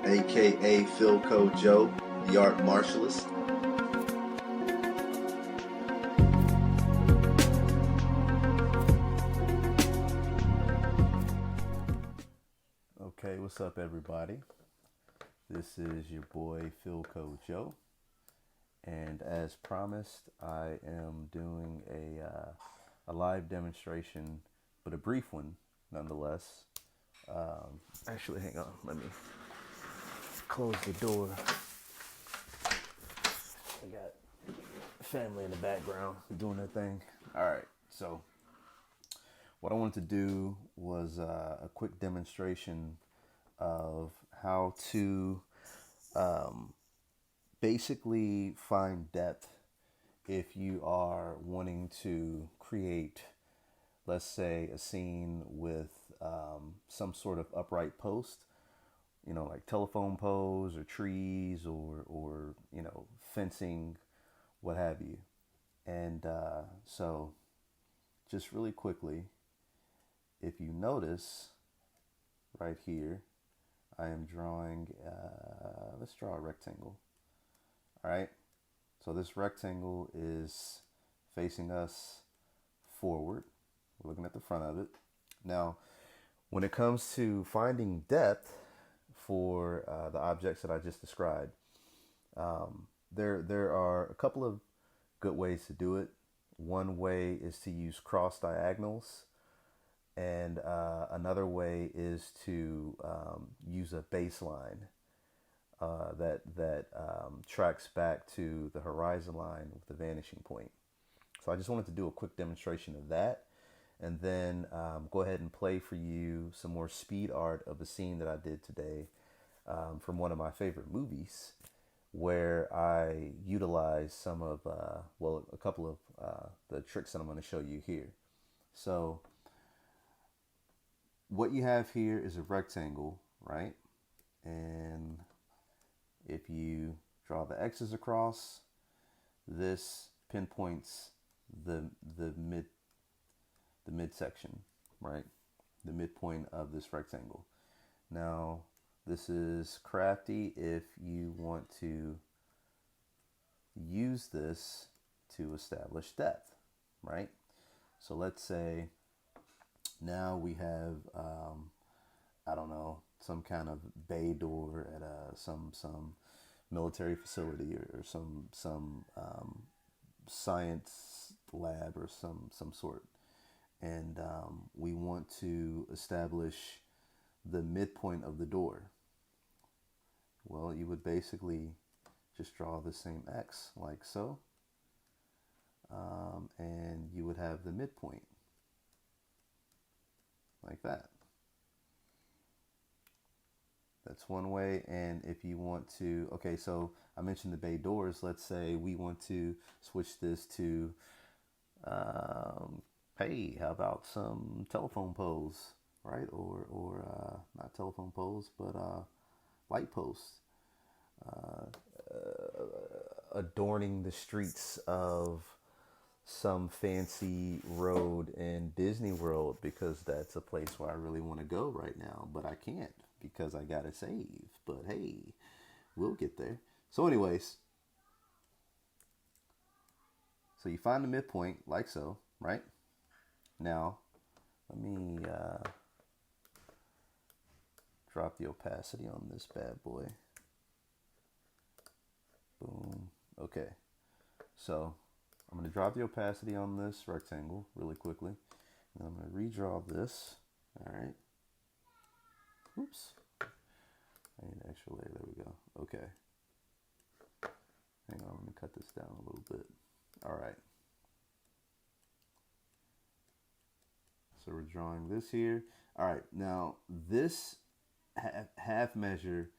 aka Philco Joe, the art martialist. Okay, what's up, everybody? This is your boy Philco Joe, and as promised, I am doing a live demonstration, but a brief one nonetheless. Actually, hang on, let me close the door. I got family in the background doing their thing. All right, so what I wanted to do was a quick demonstration of how to basically find depth if you are wanting to create, let's say, a scene with some sort of upright post, like telephone poles or trees or fencing, what have you. And so just really quickly, if you notice right here, I am drawing, let's draw a rectangle. All right. So this rectangle is facing us forward. We're looking at the front of it. Now, when it comes to finding depth for the objects that I just described, there are a couple of good ways to do it. One way is to use cross diagonals, and another way is to use a baseline that tracks back to the horizon line with the vanishing point. So I just wanted to do a quick demonstration of that, and then go ahead and play for you some more speed art of a scene that I did today from one of my favorite movies, where I utilized some of, a couple of the tricks that I'm going to show you here. So what you have here is a rectangle, right? And if you draw the X's across, this pinpoints the midsection, right? The midpoint of this rectangle. Now, this is crafty if you want to use this to establish depth, right? So let's say now we have, I don't know, some kind of bay door at some military facility or some science lab or some sort, and we want to establish the midpoint of the door. Well, you would basically just draw the same X like so, and you would have the midpoint like that. That's one way. And if you want to, okay, so I mentioned the bay doors. Let's say we want to switch this to, hey, how about some telephone poles, right? Or not telephone poles, but light posts, adorning the streets of some fancy road in Disney World, because that's a place where I really want to go right now, but I can't because I gotta save. But hey, we'll get there. So anyways, so you find the midpoint like so, right? Now, let me drop the opacity on this bad boy. Boom. Okay. So I'm going to drop the opacity on this rectangle really quickly. And I'm going to redraw this. All right. Oops. I need an extra layer. There we go. Okay. Hang on. Let me cut this down a little bit. All right. So we're drawing this here. All right. Now this half measure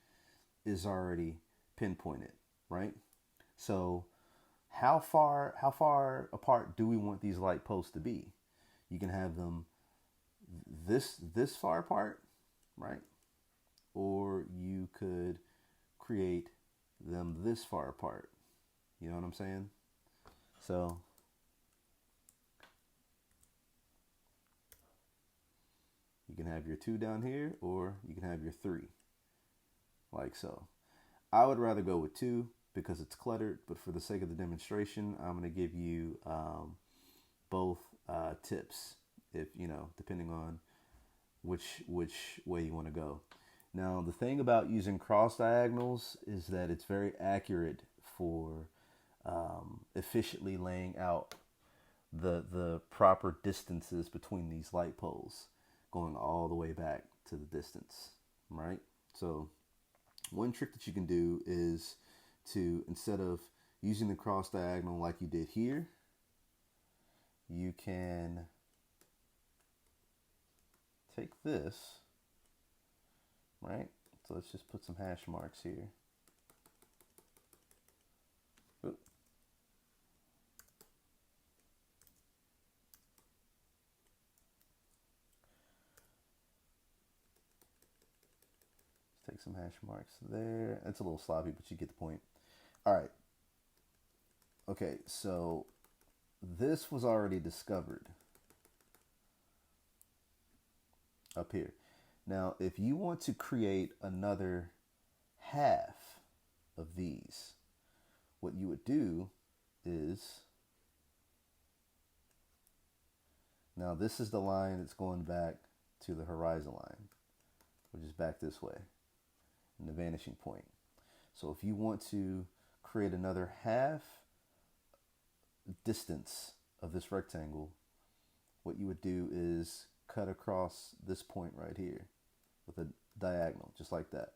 is already pinpointed, right? So how far apart do we want these light posts to be? You can have them this far apart, right? Or you could create them this far apart. You know what I'm saying? So you can have your 2 down here, or you can have your 3. like so. I would rather go with two because it's cluttered, but for the sake of the demonstration, I'm going to give you both tips, if you know, depending on which way you want to go. Now, the thing about using cross diagonals is that it's very accurate for efficiently laying out the proper distances between these light poles, going all the way back to the distance, right? So one trick that you can do is to, instead of using the cross diagonal like you did here, you can take this, right? So let's just put some hash marks here. Oop. Let's take some hash marks there. It's a little sloppy, but you get the point. All right. Okay, so this was already discovered up here. Now, if you want to create another half of these, what you would do is, now this is the line that's going back to the horizon line, which is back this way, and the vanishing point. So if you want to create another half distance of this rectangle, what you would do is cut across this point right here with a diagonal, just like that.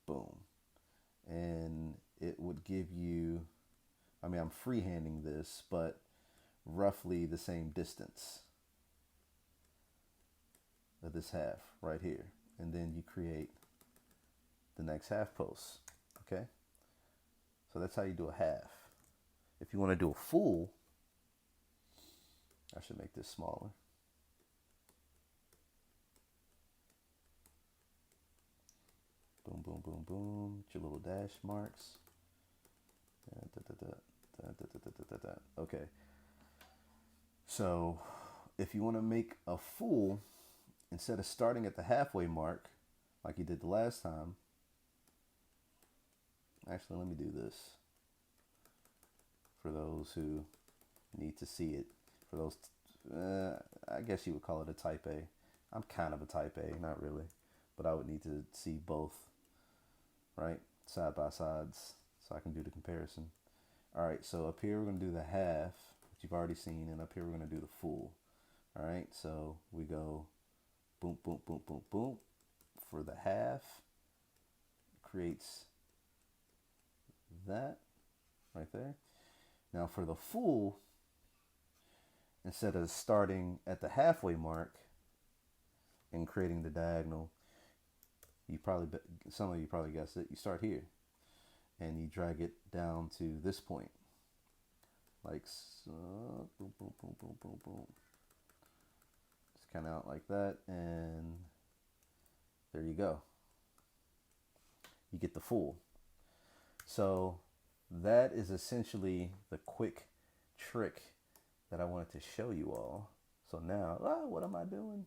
Boom. And it would give you, I mean, I'm freehanding this, but roughly the same distance of this half right here. And then you create the next half post, okay? So that's how you do a half. If you want to do a full, I should make this smaller. Boom, boom, boom, boom. Get your little dash marks. Okay. So if you want to make a full, instead of starting at the halfway mark, like you did the last time, actually, let me do this for those who need to see it. For those, I guess you would call it a type A. I'm kind of a type A, not really, but I would need to see both, right, side by sides, so I can do the comparison. All right, so up here we're going to do the half, which you've already seen, and up here we're going to do the full. All right, so we go boom, boom, boom, boom, boom. For the half, creates that right there. Now for the full, instead of starting at the halfway mark and creating the diagonal, you probably, some of you probably guessed it, you start here and you drag it down to this point, like so. Boom, boom, boom, boom, boom, boom. Just kind of out like that, and there you go. You get the full. So that is essentially the quick trick that I wanted to show you all. So now, what am I doing?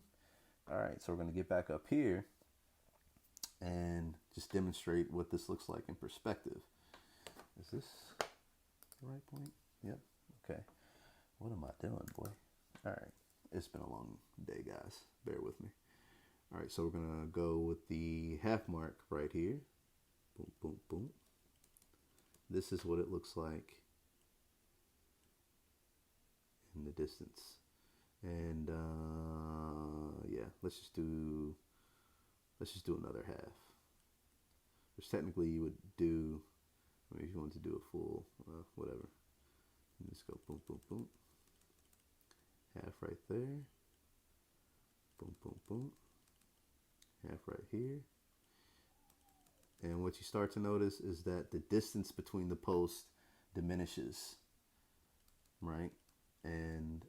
All right, so we're going to get back up here and just demonstrate what this looks like in perspective. Is this the right point? Yep. Okay. What am I doing, boy? All right. It's been a long day, guys. Bear with me. All right, so we're going to go with the half mark right here. Boom, boom, boom. This is what it looks like in the distance. And yeah, let's just do another half. Which technically you would do, I mean, if you want to do a full, whatever. Just go boom, boom, boom. Half right there. Boom, boom, boom. Half right here. And what you start to notice is that the distance between the posts diminishes, right? And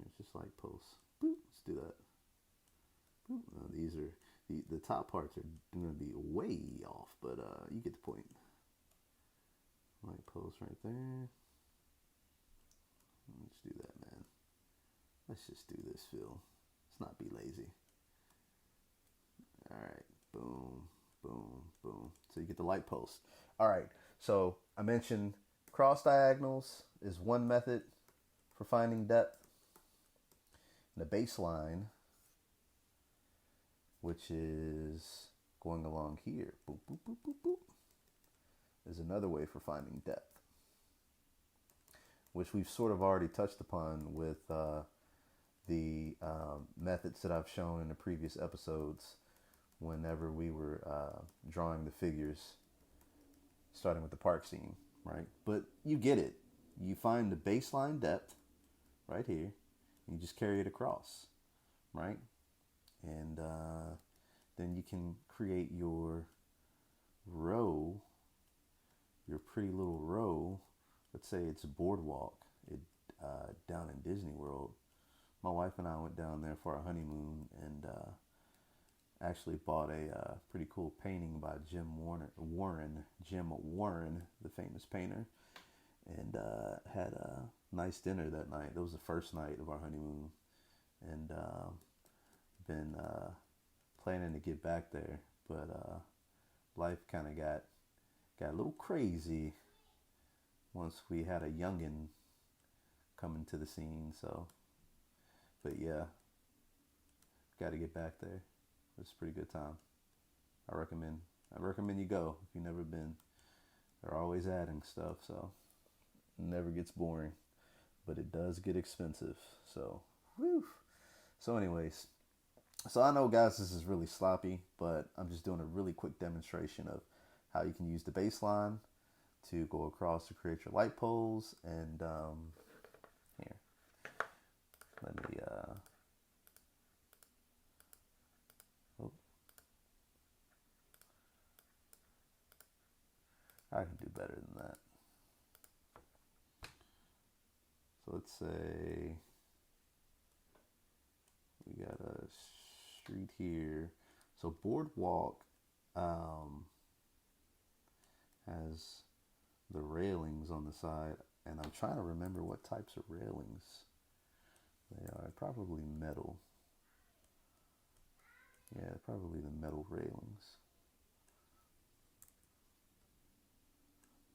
it's just like posts. Boop, let's do that. Boop. These are the top parts are going to be way off, but you get the point. Like post right there. Let's do that, man. Let's just do this, Phil. Let's not be lazy. All right, boom, boom, boom. So you get the light post. All right, so I mentioned cross diagonals is one method for finding depth. And the baseline, which is going along here, boop, boop, boop, boop, boop, is another way for finding depth, which we've sort of already touched upon with the methods that I've shown in the previous episodes whenever we were drawing the figures, starting with the park scene, right? But you get it. You find the baseline depth right here, and you just carry it across, right? And then you can create your row, your pretty little row. Let's say it's a boardwalk down in Disney World. My wife and I went down there for our honeymoon and actually bought a pretty cool painting by Jim Warren, the famous painter, and had a nice dinner that night. That was the first night of our honeymoon, and been planning to get back there, but life kind of got a little crazy once we had a youngin come into the scene. So, but yeah, got to get back there. It's a pretty good time. I recommend you go if you've never been. They're always adding stuff, so it never gets boring, but it does get expensive. So, whew. So anyways, so I know, guys, this is really sloppy, but I'm just doing a really quick demonstration of how you can use the baseline to go across to create your light poles. And here, let me I can do better than that. So let's say we got a street here. So boardwalk has the railings on the side, and I'm trying to remember what types of railings they are. Probably metal. Yeah, probably the metal railings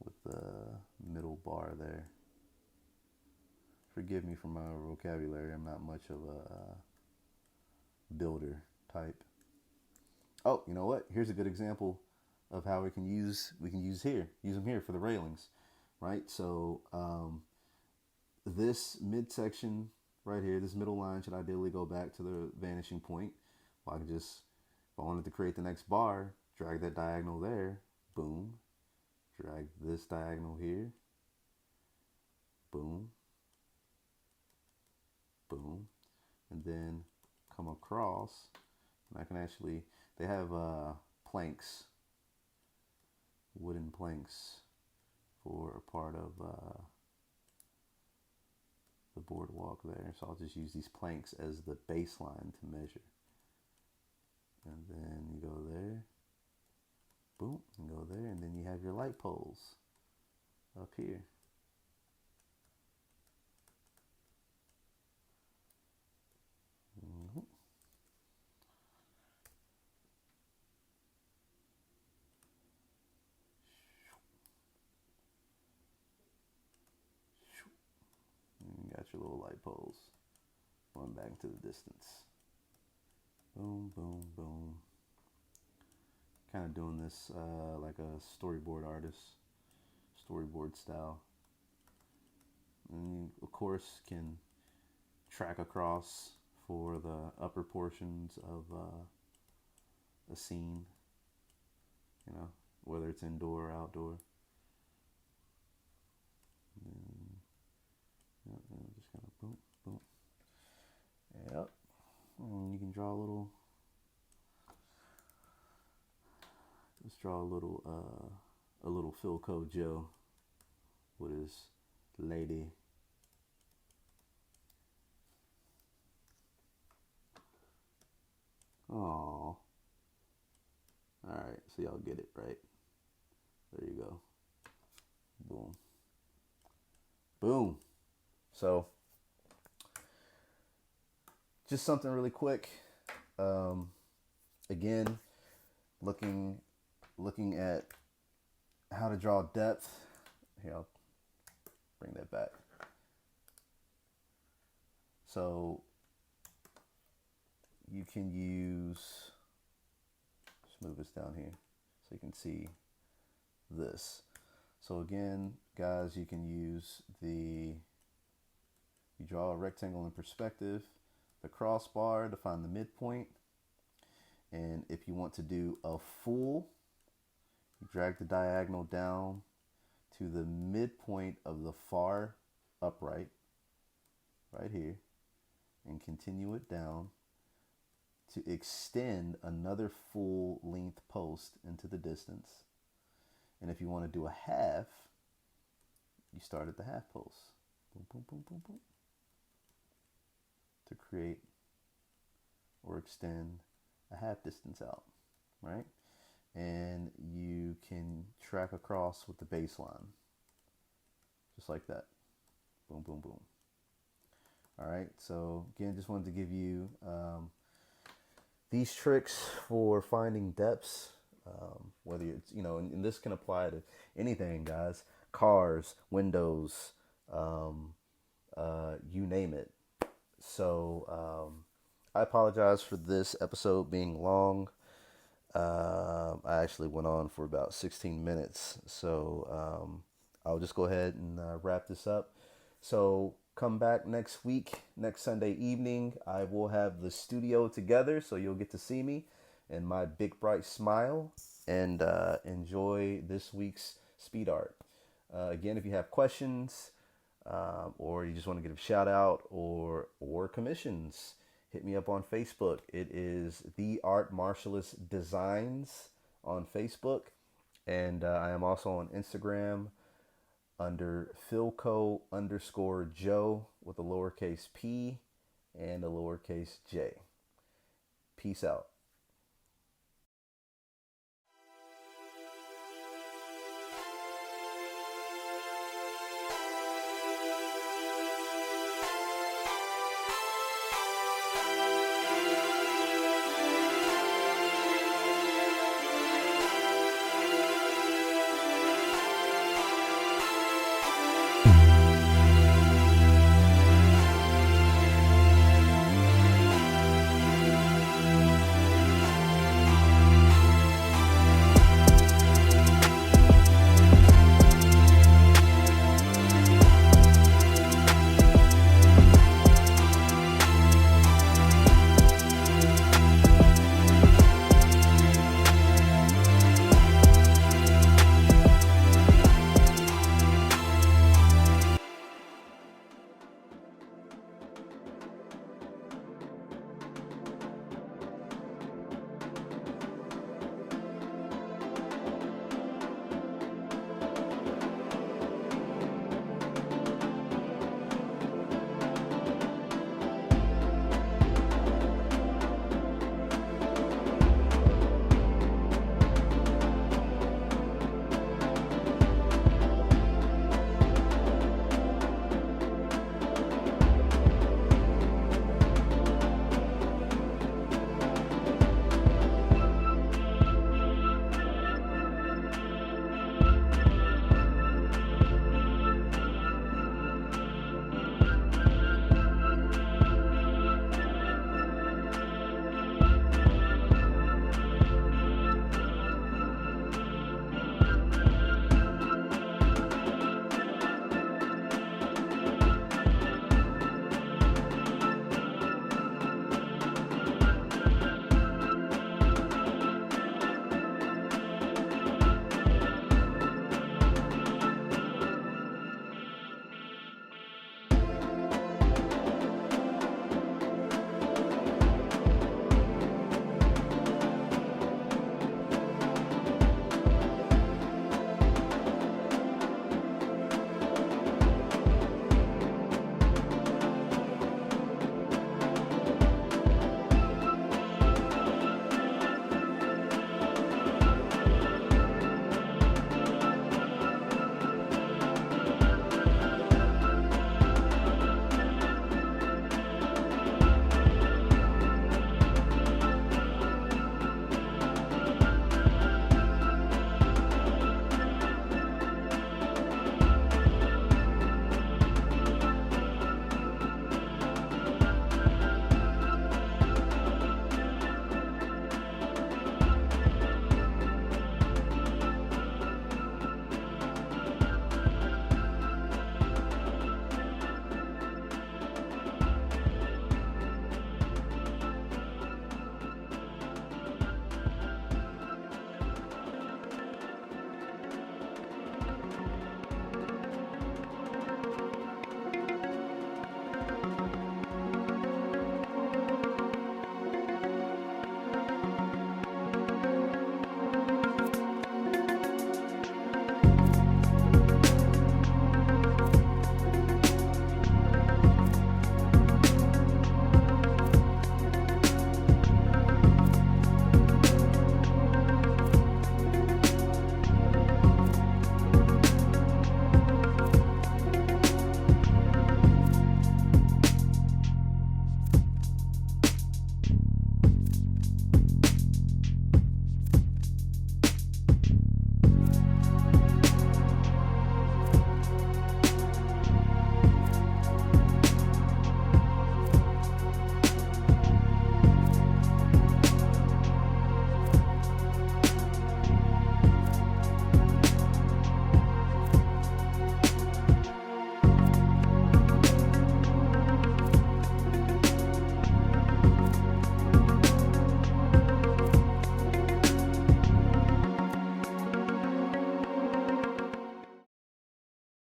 with the middle bar there. Forgive me for my vocabulary. I'm not much of a builder type. Oh, you know what? Here's a good example of how we can use them here for the railings, right? So this midsection right here, this middle line should ideally go back to the vanishing point. Well, I can just, if I wanted to create the next bar, drag that diagonal there, boom. Drag this diagonal here, boom, boom, and then come across. And I can actually, they have planks, wooden planks for a part of the boardwalk there. So I'll just use these planks as the baseline to measure. And then you go there, boom, and go there, and then you have your light poles up here. Mm-hmm. And you got your little light poles going back into the distance. Boom, boom, boom. Kind of doing this like a storyboard artist, storyboard style. And you, of course, can track across for the upper portions of a scene, you know, whether it's indoor or outdoor. And, and just kind of boom, boom. Yep. And you can draw let's draw a little Philco Joe with his lady. Aww. Alright, so y'all get it, right? There you go. Boom. Boom. So, just something really quick. Again, looking at how to draw depth. Here, I'll bring that back. So you can use, just move this down here so you can see this. So again, guys, you can use you draw a rectangle in perspective, the crossbar to find the midpoint. And if you want to do a full, you drag the diagonal down to the midpoint of the far upright, right here, and continue it down to extend another full length post into the distance. And if you want to do a half, you start at the half post. Boom, boom, boom, boom, boom. To create or extend a half distance out, right? And you can track across with the baseline, just like that. Boom, boom, boom. All right, so again, just wanted to give you these tricks for finding depths, whether it's, and this can apply to anything, guys, cars, windows, you name it. So I apologize for this episode being long. I actually went on for about 16 minutes. So I'll just go ahead and wrap this up. So come back next week, next Sunday evening. I will have the studio together, so you'll get to see me and my big bright smile and enjoy this week's speed art. Again, if you have questions or you just want to give a shout out or commissions, hit me up on Facebook. It is The Art Martialist Designs on Facebook. And I am also on Instagram under Philco_Joe with a lowercase p and a lowercase j. Peace out.